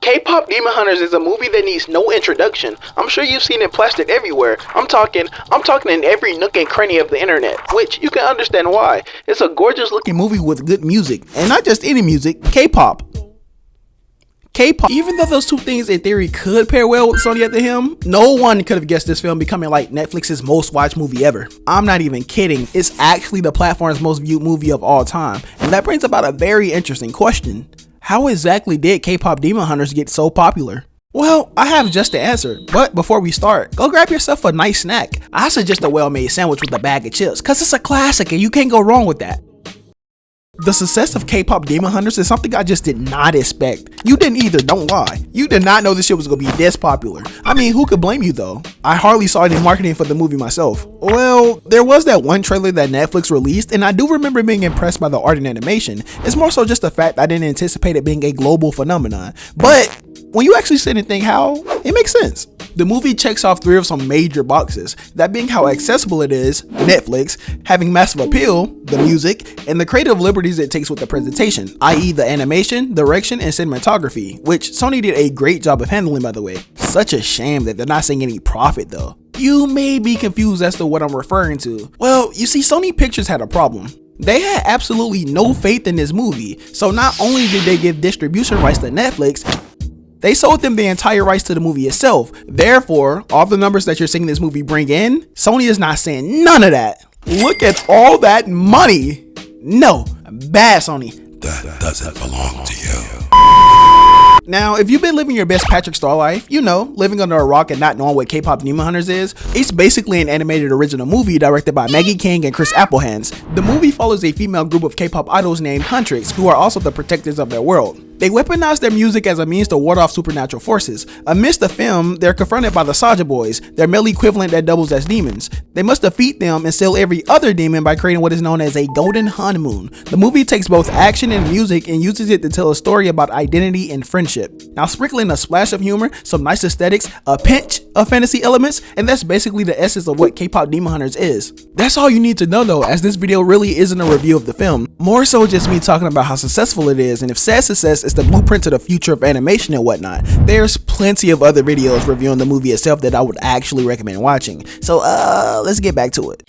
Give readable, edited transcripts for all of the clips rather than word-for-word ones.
K-Pop Demon Hunters is a movie that needs no introduction. I'm sure you've seen it plastered everywhere. I'm talking in every nook and cranny of the internet, which you can understand why. It's a gorgeous looking movie with good music, and not just any music, K-pop. K-pop. Even though those two things in theory could pair well with Sony at the helm, no one could have guessed this film becoming like Netflix's most watched movie ever. I'm not even kidding. It's actually the platform's most viewed movie of all time. And that brings about a very interesting question. How exactly did K-Pop Demon Hunters get so popular? Well, I have just the answer, but before we start, go grab yourself a nice snack. I suggest a well-made sandwich with a bag of chips, cause it's a classic and you can't go wrong with that. The success of K-Pop Demon Hunters is something I just did not expect. You didn't either, don't lie. You did not know this shit was gonna be this popular. I mean, who could blame you though? I hardly saw any marketing for the movie myself. Well, there was that one trailer that Netflix released, and I do remember being impressed by the art and animation. It's more so just the fact I didn't anticipate it being a global phenomenon. But when you actually sit and think how, it makes sense. The movie checks off 3 of some major boxes, that being how accessible it is, Netflix, having massive appeal, the music, and the creative liberties it takes with the presentation, i.e. the animation, direction, and cinematography, which Sony did a great job of handling, by the way. Such a shame that they're not seeing any profit though. You may be confused as to what I'm referring to. Well, you see, Sony Pictures had a problem. They had absolutely no faith in this movie, so not only did they give distribution rights to Netflix, they sold them the entire rights to the movie itself. Therefore, all the numbers that you're seeing this movie bring in, Sony is not saying none of that. Look at all that money. No, bad Sony. That doesn't belong to you. Now, if you've been living your best Patrick Star life, you know, living under a rock and not knowing what K-Pop Demon Hunters is, it's basically an animated original movie directed by Maggie King and Chris Applehands. The movie follows a female group of K-pop idols named Huntrix, who are also the protectors of their world. They weaponize their music as a means to ward off supernatural forces. Amidst the film, they're confronted by the Saja Boys, their male equivalent that doubles as demons. They must defeat them and seal every other demon by creating what is known as a golden honeymoon. The movie takes both action and music and uses it to tell a story about identity and friendship. Now, sprinkling a splash of humor, some nice aesthetics, a pinch of fantasy elements, and that's basically the essence of what K-Pop Demon Hunters is. That's all you need to know though, as this video really isn't a review of the film. More so just me talking about how successful it is, and if said success is the blueprint to the future of animation and whatnot. There's plenty of other videos reviewing the movie itself that I would actually recommend watching. So let's get back to it.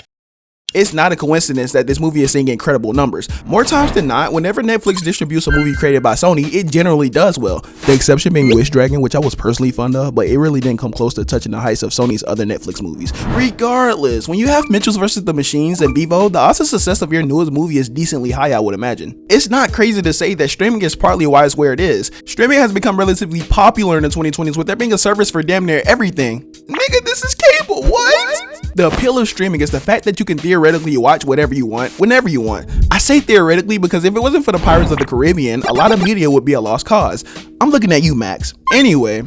It's not a coincidence that this movie is seeing incredible numbers. More times than not, whenever Netflix distributes a movie created by Sony, it generally does well. The exception being Wish Dragon, which I was personally fond of, but it really didn't come close to touching the heights of Sony's other Netflix movies. Regardless, when you have Mitchells vs. the Machines and Vivo, the odds of success of your newest movie is decently high, I would imagine. It's not crazy to say that streaming is partly why it's where it is. Streaming has become relatively popular in the 2020s, with there being a service for damn near everything. Nigga, this is cable, what? The appeal of streaming is the fact that you can theoretically watch whatever you want, whenever you want. I say theoretically because if it wasn't for the Pirates of the Caribbean, a lot of media would be a lost cause. I'm looking at you, Max. Anyway,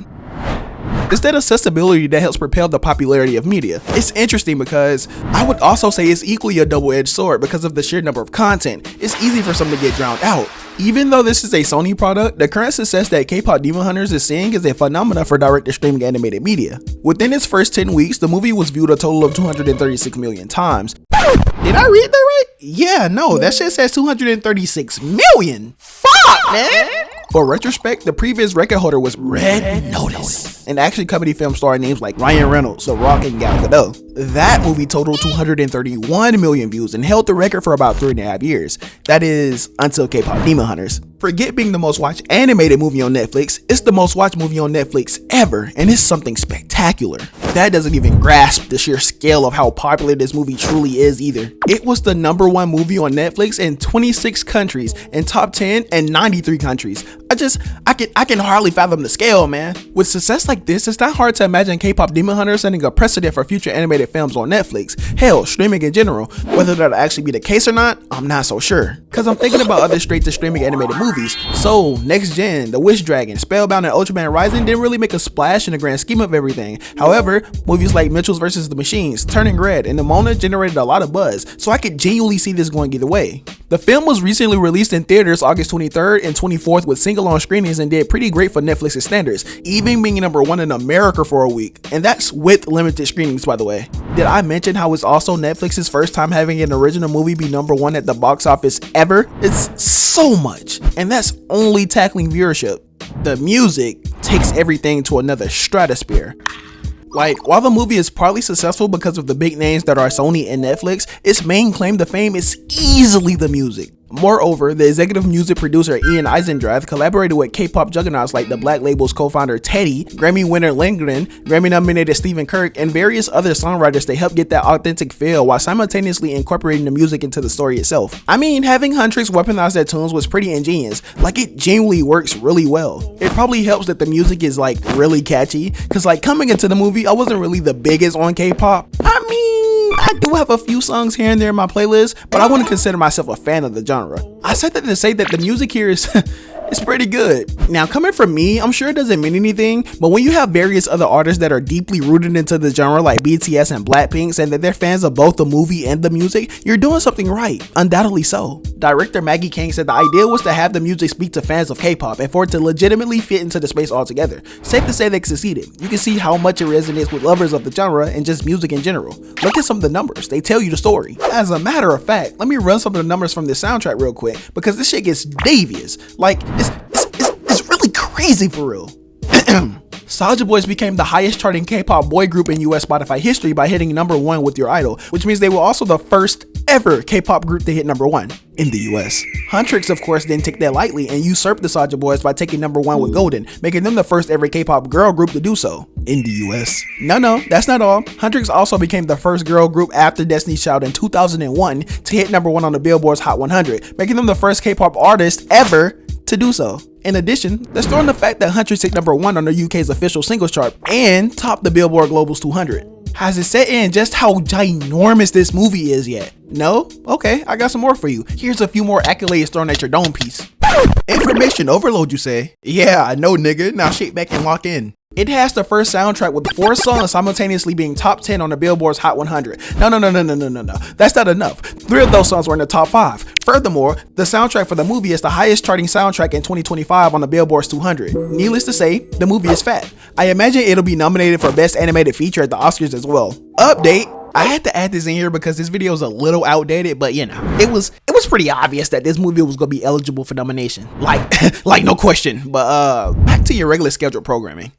it's that accessibility that helps propel the popularity of media. It's interesting because I would also say it's equally a double-edged sword because of the sheer number of content. It's easy for some to get drowned out. Even though this is a Sony product, the current success that K-Pop Demon Hunters is seeing is a phenomenon for direct-to-streaming animated media. Within its first 10 weeks, the movie was viewed a total of 236 million times. Did I read that right? Yeah, no, that shit says 236 million. Fuck, man! For retrospect, the previous record holder was Red Notice, an action comedy film starring names like Ryan Reynolds, The Rock, and Gal Gadot. That movie totaled 231 million views and held the record for about 3.5 years. That is, until K-Pop Demon Hunters. Forget being the most watched animated movie on Netflix, it's the most watched movie on Netflix ever, and it's something spectacular. That doesn't even grasp the sheer scale of how popular this movie truly is either. It was the #1 movie on Netflix in 26 countries and top 10 in 93 countries. I can hardly fathom the scale, man. With success like this, it's not hard to imagine K-Pop Demon Hunters setting a precedent for future animated films on Netflix. Hell, streaming in general. Whether that'll actually be the case or not, I'm not so sure. Cause I'm thinking about other straight to streaming animated movies. Soul, Next Gen, The Wish Dragon, Spellbound, and Ultraman Rising didn't really make a splash in the grand scheme of everything. However, movies like Mitchells vs. the Machines, Turning Red, and Nimona generated a lot of buzz, so I could genuinely see this going either way. The film was recently released in theaters August 23rd and 24th with single-on screenings and did pretty great for Netflix's standards, even being #1 in America for a week. And that's with limited screenings, by the way. Did I mention how it's also Netflix's first time having an original movie be #1 at the box office ever? It's so much, and that's only tackling viewership. The music, takes everything to another stratosphere. Like, while the movie is partly successful because of the big names that are Sony and Netflix, its main claim to fame is easily the music. Moreover, the executive music producer Ian Eisendrath collaborated with K-pop juggernauts like the Black Label's co-founder Teddy, Grammy winner Lindgren, Grammy-nominated Stephen Kirk, and various other songwriters to help get that authentic feel while simultaneously incorporating the music into the story itself. I mean, having Huntrix weaponize their tunes was pretty ingenious. Like, it genuinely works really well. It probably helps that the music is like really catchy, cause like coming into the movie, I wasn't really the biggest on K-pop. I mean, I do have a few songs here and there in my playlist, but I wouldn't consider myself a fan of the genre. I said that to say that the music here is it's pretty good. Now, coming from me, I'm sure it doesn't mean anything, but when you have various other artists that are deeply rooted into the genre like BTS and Blackpink saying that they're fans of both the movie and the music, you're doing something right, undoubtedly so. Director Maggie King said the idea was to have the music speak to fans of K-pop and for it to legitimately fit into the space altogether. Safe to say they succeeded. You can see how much it resonates with lovers of the genre and just music in general. Look at some of the numbers, they tell you the story. As a matter of fact, let me run some of the numbers from this soundtrack real quick because this shit gets devious. Like, it's really crazy for real. Soulja Boys became the highest charting K-pop boy group in US Spotify history by hitting #1 with Your Idol, which means they were also the first ever K-pop group to hit #1 in the US. Huntrix, of course, didn't take that lightly and usurped the Soulja Boys by taking #1 with Golden, making them the first ever K-pop girl group to do so in the US. No, that's not all. Huntrix also became the first girl group after Destiny's Child in 2001 to hit #1 on the Billboard's Hot 100, making them the first K-pop artist ever to do so. In addition, let's throw in the fact that Huntrix hit #1 on the UK's official singles chart and topped the Billboard Global's 200. Has it set in just how ginormous this movie is yet? No? Okay, I got some more for you. Here's a few more accolades thrown at your dome piece. Information overload, you say? Yeah, I know, nigga. Now shake back and lock in. It has the first soundtrack with 4 songs simultaneously being top 10 on the Billboard's Hot 100. No. That's not enough. 3 of those songs were in the top 5. Furthermore, the soundtrack for the movie is the highest charting soundtrack in 2025 on the Billboard's 200. Needless to say, the movie is fat. I imagine it'll be nominated for Best Animated Feature at the Oscars as well. Update. I had to add this in here because this video is a little outdated, but you know, it was pretty obvious that this movie was gonna be eligible for nomination. Like no question. But back to your regular scheduled programming.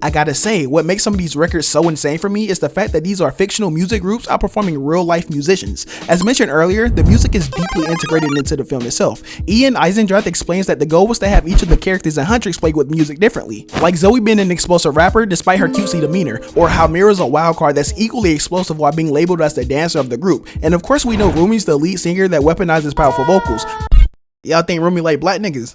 I gotta say, what makes some of these records so insane for me is the fact that these are fictional music groups outperforming real life musicians. As mentioned earlier, the music is deeply integrated into the film itself. Ian Eisendrath explains that the goal was to have each of the characters in Huntrix play with music differently. Like Zoe being an explosive rapper despite her cutesy demeanor, or how Mira's a wild card that's equally explosive while being labeled as the dancer of the group. And of course we know Rumi's the lead singer that weaponizes powerful vocals. Y'all think Rumi like black niggas?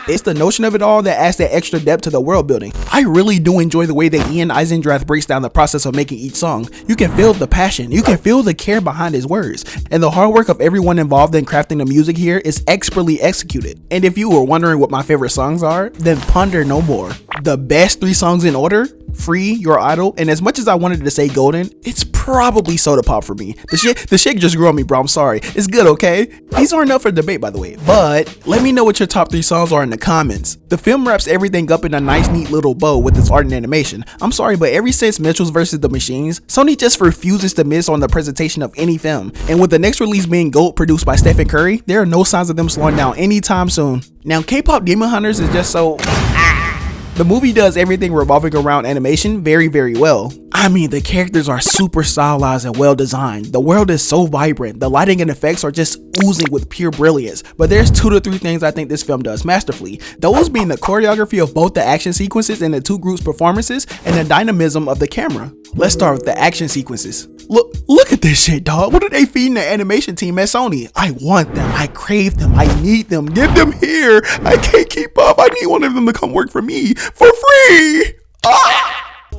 It's the notion of it all that adds that extra depth to the world building. I really do enjoy the way that Ian Eisendrath breaks down the process of making each song. You can feel the passion, you can feel the care behind his words, and the hard work of everyone involved in crafting the music here is expertly executed. And if you were wondering what my favorite songs are, then ponder no more. The best 3 songs in order: Free, Your Idol, and as much as I wanted to say Golden, it's probably Soda Pop for me. The shit just grew on me, bro. I'm sorry. It's good, okay? These aren't up for debate, by the way, but let me know what your top 3 songs are in the comments. The film wraps everything up in a nice, neat little bow with its art and animation. I'm sorry, but ever since Mitchell's vs. the Machines, Sony just refuses to miss on the presentation of any film. And with the next release being GOAT produced by Stephen Curry, there are no signs of them slowing down anytime soon. Now, K-pop Demon Hunters is just so... The movie does everything revolving around animation very, very well. I mean, the characters are super stylized and well designed. The world is so vibrant. The lighting and effects are just oozing with pure brilliance. But there's 2 to 3 things I think this film does masterfully. Those being the choreography of both the action sequences and the 2 groups' performances, and the dynamism of the camera. Let's start with the action sequences. Look at this shit, dog. What are they feeding the animation team at Sony? I want them. I crave them. I need them. Give them here. I can't keep up. I need one of them to come work for me for free.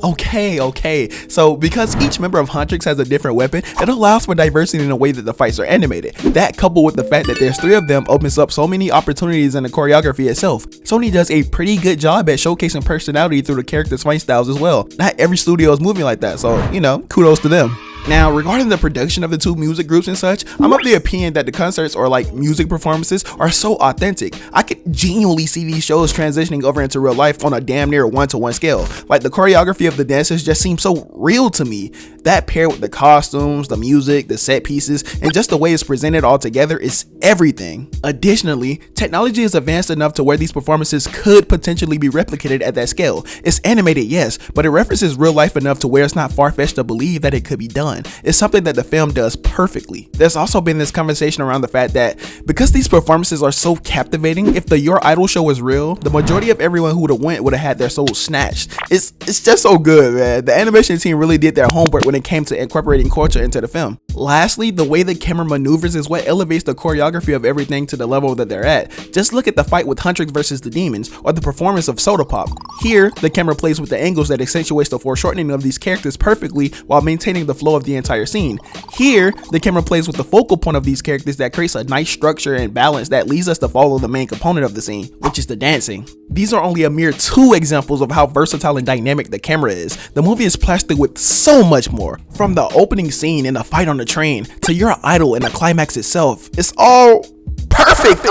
Okay. So because each member of Huntrix has a different weapon, it allows for diversity in the way that the fights are animated. That, coupled with the fact that there's 3 of them, opens up so many opportunities in the choreography itself. Sony does a pretty good job at showcasing personality through the characters' fight styles as well. Not every studio is moving like that, so you know, kudos to them. Now, regarding the production of the 2 music groups and such, I'm of the opinion that the concerts or like music performances are so authentic. I could genuinely see these shows transitioning over into real life on a damn near 1-to-1 scale. Like the choreography of the dancers just seems so real to me. That paired with the costumes, the music, the set pieces, and just the way it's presented all together is everything. Additionally, technology is advanced enough to where these performances could potentially be replicated at that scale. It's animated, yes, but it references real life enough to where it's not far-fetched to believe that it could be done. It's something that the film does perfectly. There's also been this conversation around the fact that because these performances are so captivating, if the Your Idol show was real, the majority of everyone who would have went would have had their souls snatched. It's just so good, man. The animation team really did their homework when it came to incorporating culture into the film. Lastly, the way the camera maneuvers is what elevates the choreography of everything to the level that they're at. Just look at the fight with Huntrix versus the Demons, or the performance of Soda Pop. Here, the camera plays with the angles that accentuates the foreshortening of these characters perfectly while maintaining the flow of the entire scene. Here, the camera plays with the focal point of these characters that creates a nice structure and balance that leads us to follow the main component of the scene, which is the dancing. These are only a mere 2 examples of how versatile and dynamic the camera is. The movie is plastered with so much more. From the opening scene and the fight on the train, to Your Idol and the climax itself, it's all perfect.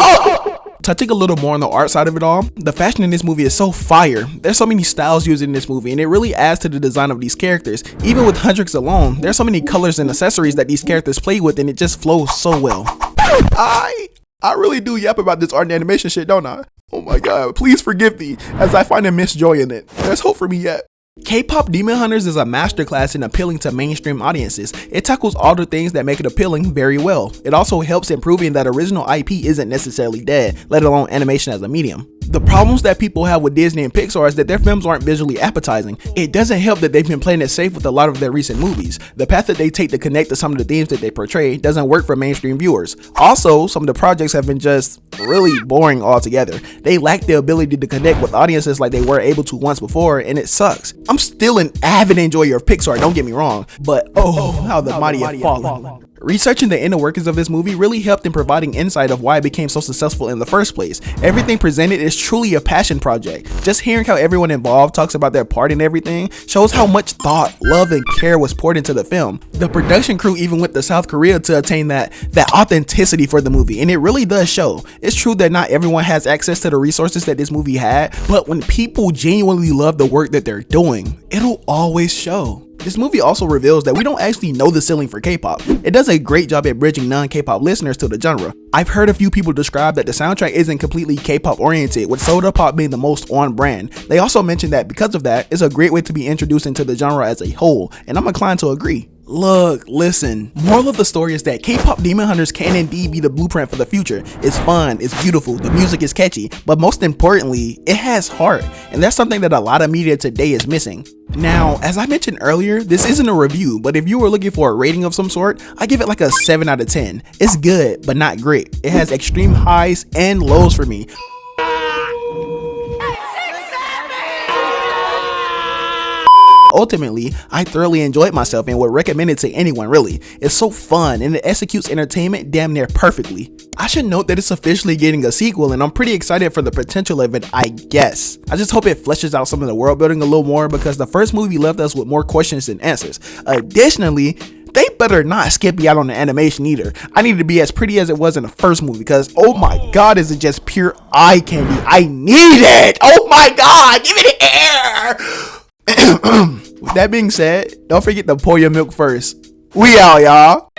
Touching a little more on the art side of it all, the fashion in this movie is so fire. There's so many styles used in this movie, and it really adds to the design of these characters. Even with Huntrix alone, there's so many colors and accessories that these characters play with, and it just flows so well. I really do yap about this art and animation shit, don't I? Oh my god, please forgive me as I find immense joy in it. There's hope for me yet. K-Pop Demon Hunters is a masterclass in appealing to mainstream audiences. It tackles all the things that make it appealing very well. It also helps in proving that original IP isn't necessarily dead, let alone animation as a medium. The problems that people have with Disney and Pixar is that their films aren't visually appetizing. It doesn't help that they've been playing it safe with a lot of their recent movies. The path that they take to connect to some of the themes that they portray doesn't work for mainstream viewers. Also, some of the projects have been just really boring altogether. They lack the ability to connect with audiences like they were able to once before, and it sucks. I'm still an avid enjoyer of Pixar, don't get me wrong, but how the mighty have fallen. Researching the inner workings of this movie really helped in providing insight of why it became so successful in the first place. Everything presented is truly a passion project. Just hearing how everyone involved talks about their part in everything shows how much thought, love, and care was poured into the film. The production crew even went to South Korea to attain that authenticity for the movie, and it really does show. It's true that not everyone has access to the resources that this movie had, but when people genuinely love the work that they're doing, it'll always show. This movie also reveals that we don't actually know the ceiling for K-pop. It does a great job at bridging non-K-pop listeners to the genre. I've heard a few people describe that the soundtrack isn't completely K-pop oriented, with Soda Pop being the most on brand. They also mentioned that because of that, it's a great way to be introduced into the genre as a whole, and I'm inclined to agree. Look, listen, moral of the story is that K-pop Demon Hunters can indeed be the blueprint for the future. It's fun, it's beautiful, the music is catchy, but most importantly, it has heart, and that's something that a lot of media today is missing. Now, as I mentioned earlier, this isn't a review, but if you were looking for a rating of some sort, I give it like a 7 out of 10. It's good, but not great. It has extreme highs and lows for me. Ultimately, I thoroughly enjoyed myself and would recommend it to anyone really. It's so fun and it executes entertainment damn near perfectly. I should note that it's officially getting a sequel and I'm pretty excited for the potential of it, I guess. I just hope it fleshes out some of the world building a little more because the first movie left us with more questions than answers. Additionally, they better not skip me out on the animation either. I need it to be as pretty as it was in the first movie because oh my god, is it just pure eye candy. I need it! Oh my god, give it air! With that being said, don't forget to pour your milk first. We out, y'all.